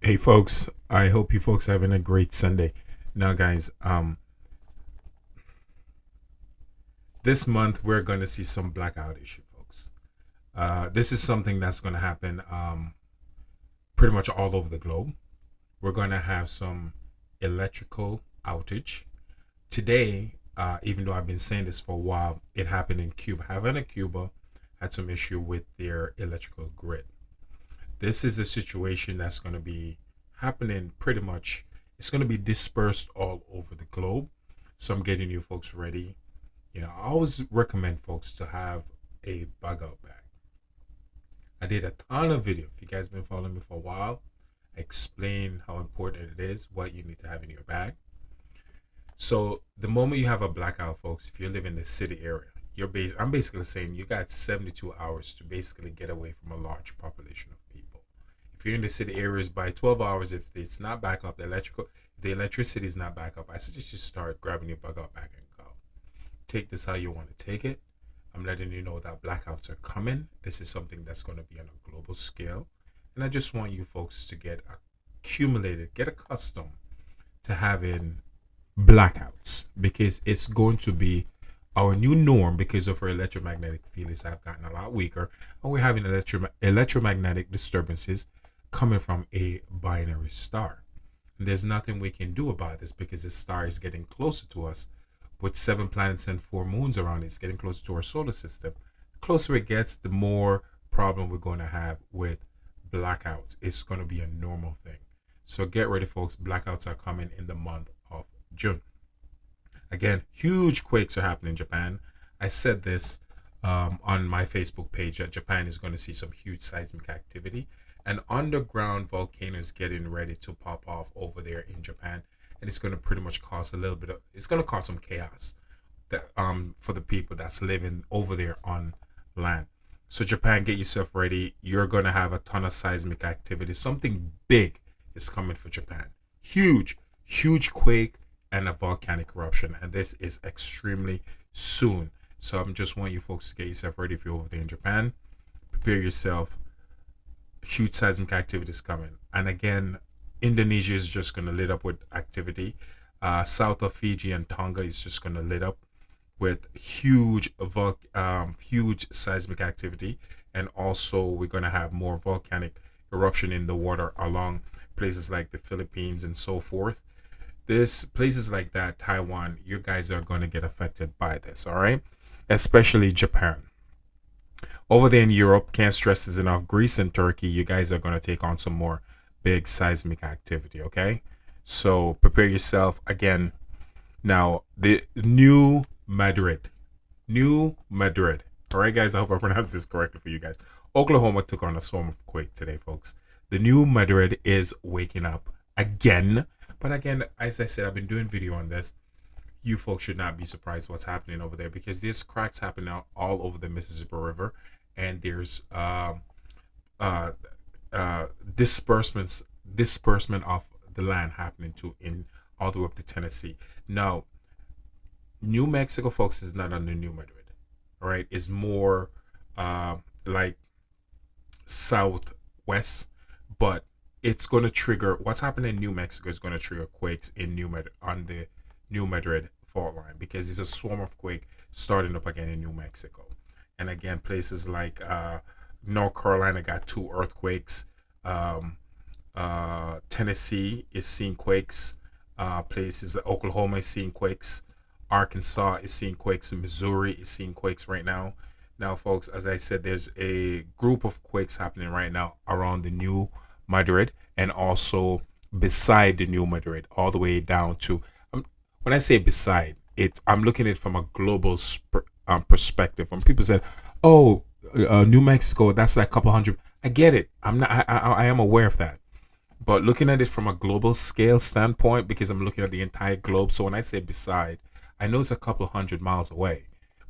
Hey folks, I hope you folks are having a great Sunday. Now guys, this month we're going to see some blackout issue folks. This is something that's going to happen pretty much all over the globe. We're going to have some electrical outage. Today, even though I've been saying this for a while, it happened in Cuba. Havana, Cuba had some issue with their electrical grid. This is a situation that's going to be happening pretty much. It's going to be dispersed all over the globe. So I'm getting you folks ready. I always recommend folks to have a bug out bag. I did a ton of video. If you guys been following me for a while, I explain how important it is, what you need to have in your bag. So the moment you have a blackout, folks, if you live in the city area, I'm basically saying you got 72 hours to basically get away from a large population of people. If you're in the city areas, by 12 hours, if it's not back up, the electricity is not back up, I suggest you start grabbing your bug out bag and go. Take this how you want to take it. I'm letting you know that blackouts are coming. This is something that's going to be on a global scale. And I just want you folks to get accustomed to having blackouts, because it's going to be our new norm because of our electromagnetic fields have gotten a lot weaker, and we're having electromagnetic disturbances coming from a binary star. And there's nothing we can do about this because the star is getting closer to us with 7 planets and 4 moons around it. It's getting closer to our solar system. The closer it gets, the more problem we're going to have with blackouts. It's going to be a normal thing. So get ready, folks. Blackouts are coming in the month of June. Again, huge quakes are happening in Japan. I said this on my Facebook page that Japan is going to see some huge seismic activity. An underground volcano is getting ready to pop off over there in Japan, and it's going to pretty much cause it's going to cause some chaos that for the people that's living over there on land. So Japan, get yourself ready. You're going to have a ton of seismic activity. Something big is coming for Japan. Huge quake and a volcanic eruption, and this is extremely soon. So I'm just want you folks to get yourself ready. If you're over there in Japan, prepare yourself. Huge seismic activity is coming. And again, Indonesia is just going to lit up with activity. South of Fiji and Tonga is just going to lit up with huge seismic activity. And also we're going to have more volcanic eruption in the water along places like the Philippines and so forth. Places like that, Taiwan, you guys are going to get affected by this, all right? Especially Japan. Over there in Europe, can't stress this enough, Greece and Turkey, you guys are going to take on some more big seismic activity, okay? So prepare yourself. Again, now the New Madrid. All right, guys, I hope I pronounced this correctly for you guys. Oklahoma took on a storm of quake today, folks. The New Madrid is waking up again. But again, as I said, I've been doing video on this. You folks should not be surprised what's happening over there, because there's cracks happening all over the Mississippi River, and there's disbursement of the land happening in all the way up to Tennessee. Now, New Mexico, folks, is not under New Madrid. All right, it's more like southwest, but it's going to trigger what's happening in New Mexico is going to trigger quakes in on the New Madrid fault line, because there's a swarm of quake starting up again in New Mexico. And again, places like North Carolina got 2 earthquakes. Tennessee is seeing quakes. Places like Oklahoma is seeing quakes. Arkansas is seeing quakes. Missouri is seeing quakes right now. Now, folks, as I said, there's a group of quakes happening right now around the New Madrid and also beside the New Madrid, all the way down to when I say beside it, I'm looking at it from a global perspective. When people said, "Oh, New Mexico, that's like a couple hundred," I get it. I am aware of that, but looking at it from a global scale standpoint, because I'm looking at the entire globe. So when I say beside, I know it's a couple hundred miles away,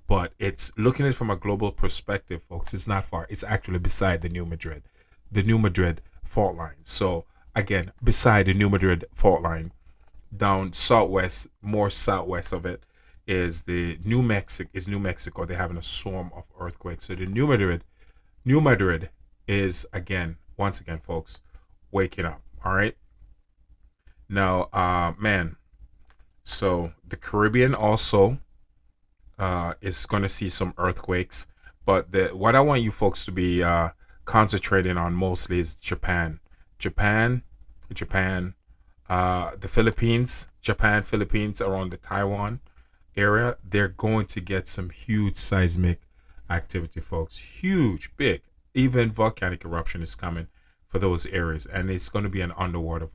but it's looking at it from a global perspective, folks. It's not far. It's actually beside the New Madrid fault line. So again, beside the New Madrid fault line, down southwest, more southwest of it is the New Mexico. They're having a swarm of earthquakes. So the New Madrid is once again, folks, waking up. All right. Now, man, so the Caribbean also is going to see some earthquakes, but what I want you folks to be concentrating on mostly is Japan, Japan, Japan, the Philippines, Japan, Philippines, around the Taiwan area. They're going to get some huge seismic activity, folks. Huge, big. Even volcanic eruption is coming for those areas, and it's going to be an underwater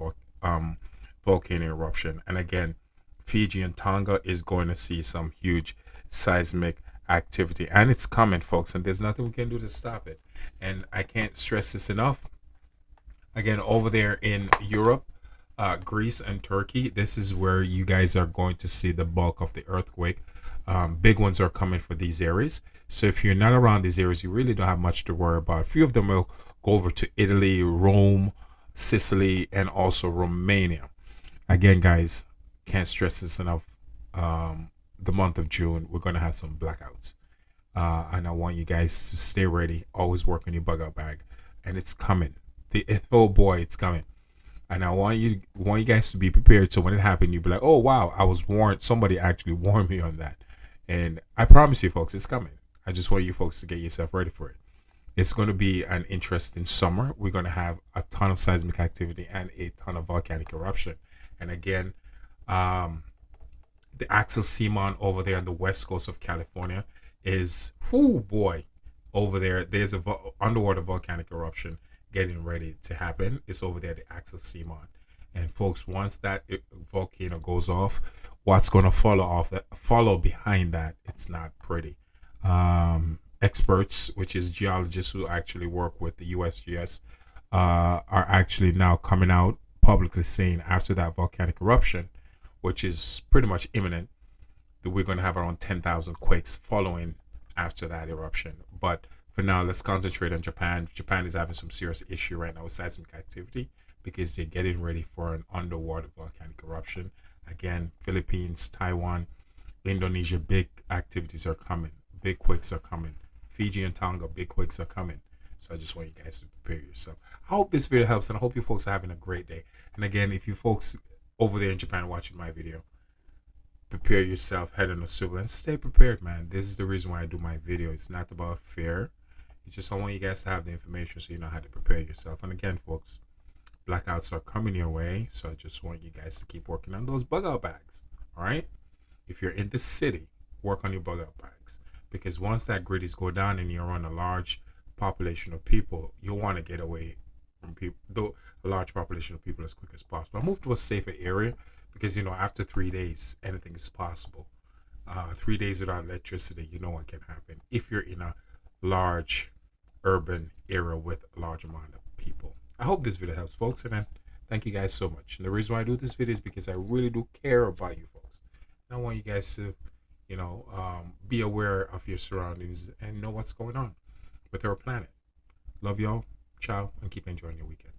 volcano eruption. And again, Fiji and Tonga is going to see some huge seismic activity, and it's coming, folks. And there's nothing we can do to stop it. And I can't stress this enough. Again, over there in Europe, Greece and Turkey, this is where you guys are going to see the bulk of the earthquake. Big ones are coming for these areas. So if you're not around these areas, you really don't have much to worry about. A few of them will go over to Italy, Rome, Sicily, and also Romania. Again, guys, can't stress this enough. The month of June, we're going to have some blackouts. And I want you guys to stay ready. Always work on your bug out bag. And it's coming. Oh boy, it's coming. And I want you guys to be prepared. So when it happened, you'll be like, oh wow, I was warned. Somebody actually warned me on that. And I promise you, folks, it's coming. I just want you folks to get yourself ready for it. It's going to be an interesting summer. We're going to have a ton of seismic activity and a ton of volcanic eruption. And again, the Axel Seamon over there on the west coast of California is, oh boy, over there. There's a underwater volcanic eruption getting ready to happen. It's over there, the Axel Seamon. And folks, once that volcano goes off, what's going to follow behind that, it's not pretty. Experts, which is geologists who actually work with the USGS, are actually now coming out publicly saying after that volcanic eruption, which is pretty much imminent, that we're going to have around 10,000 quakes following after that eruption. But for now, let's concentrate on Japan. Japan is having some serious issue right now with seismic activity because they're getting ready for an underwater volcanic eruption. Again, Philippines, Taiwan, Indonesia, big activities are coming. Big quakes are coming. Fiji and Tonga, big quakes are coming. So I just want you guys to prepare yourself. I hope this video helps, and I hope you folks are having a great day. And again, if you folks over there in Japan watching my video, prepare yourself, head on a swivel, and stay prepared, man. This is the reason why I do my video. It's not about fear. It's just I want you guys to have the information so you know how to prepare yourself. And again, folks, blackouts are coming your way. So I just want you guys to keep working on those bug out bags. All right? If you're in the city, work on your bug out bags. Because once that griddies go down and you're on a large population of people, you'll want to get away from people, though a large population of people, as quick as possible. Move to a safer area because, you know, after 3 days, anything is possible. 3 days without electricity, you know what can happen if you're in a large urban area with a large amount of people. I hope this video helps, folks, and then thank you guys so much. And the reason why I do this video is because I really do care about you folks. And I want you guys to, you know, be aware of your surroundings and know what's going on with our planet. Love y'all. Ciao, and keep enjoying your weekend.